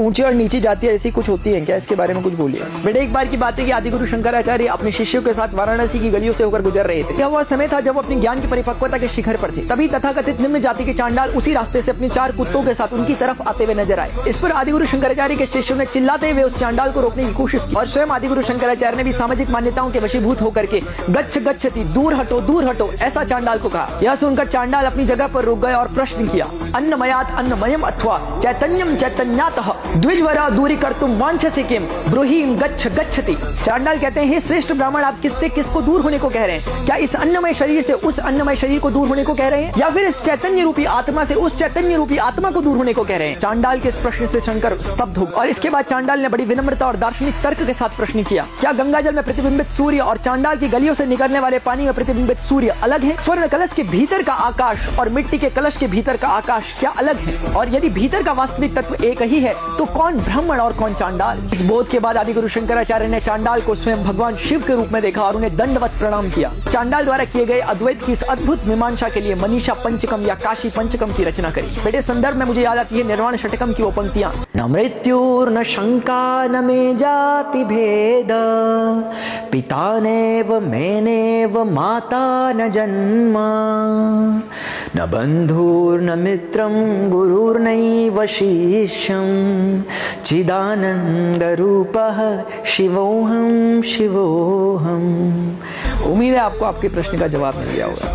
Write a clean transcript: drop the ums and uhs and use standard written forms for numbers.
ऊंची और नीची जातियां ऐसी कुछ होती हैं क्या? इसके बारे में कुछ बोलिए। बेटे एक बार की बात है कि आदिगुरु शंकराचार्य अपने शिष्यों के साथ वाराणसी की गलियों से होकर गुजर रहे थे। यह वह समय था जब वो अपने ज्ञान की परिपक्वता के शिखर पर थे। तभी तथाकथित निम्न जाति के चांडाल उसी रास्ते से अपने 4 कुत्तों के साथ उनकी तरफ आते हुए नजर आए। इस पर आदिगुरु शंकराचार्य के शिष्यों ने चिल्लाते हुए उस चांडाल को रोकने की कोशिश की और स्वयं आदिगुरु शंकराचार्य ने भी सामाजिक मान्यताओं के वशीभूत होकर के गच्छ गच्छति, दूर हटो, ऐसा चांडाल को कहा। यह सुनकर चांडाल अपनी जगह पर रुक गए और प्रश्न किया, अन्नमयात अन्नमयम अथवा चैतन्यम चैतन्यातः द्विजवरा दूरी कर्तुम वांछसे किम ब्रूहीम गच्छ गच्छति। चांडाल कहते हैं, हे श्रेष्ठ ब्राह्मण, आप किससे किसको दूर होने को कह रहे हैं? क्या इस अन्नमय शरीर से उस अन्नमय शरीर को दूर होने को कह रहे हैं, या फिर इस चैतन्य रूपी आत्मा से उस चैतन्य रूपी आत्मा को दूर होने को कह रहे हैं? चांडाल के इस प्रश्न से शंकर स्तब्ध हो और इसके बाद चांडाल ने बड़ी विनम्रता और दार्शनिक तर्क के साथ प्रश्न किया, क्या गंगाजल में प्रतिबिंबित सूर्य और चांडाल की गलियों से निकलने वाले पानी में प्रतिबिंबित सूर्य अलग है? स्वर्ण कलश के भीतर का आकाश और मिट्टी के कलश के भीतर का आकाश क्या अलग है? और यदि भीतर का वास्तविक तत्व एक ही है तो कौन ब्राह्मण और कौन चांडाल? इस बोध के बाद आदिगुरु शंकराचार्य ने चांडाल को स्वयं भगवान शिव के रूप में देखा और उन्हें दंडवत प्रणाम किया। चांडाल द्वारा किए गए अद्वैत की इस अद्भुत मीमांसा के लिए मनीषा पंचकम या काशी पंचकम की रचना करी। बेटे संदर्भ में मुझे याद आती है निर्वाण षटकम की वो पंक्तियां, न मृत्युर्न शंका न मे जाति भेद पिता नेव मैनेव माता न जन्म न बंधुर्न मित्रं गुरुर्नैव शिष्यं चिदानंद रूपः शिवोहम शिवोहम। उम्मीद है आपको आपके प्रश्न का जवाब मिल गया होगा।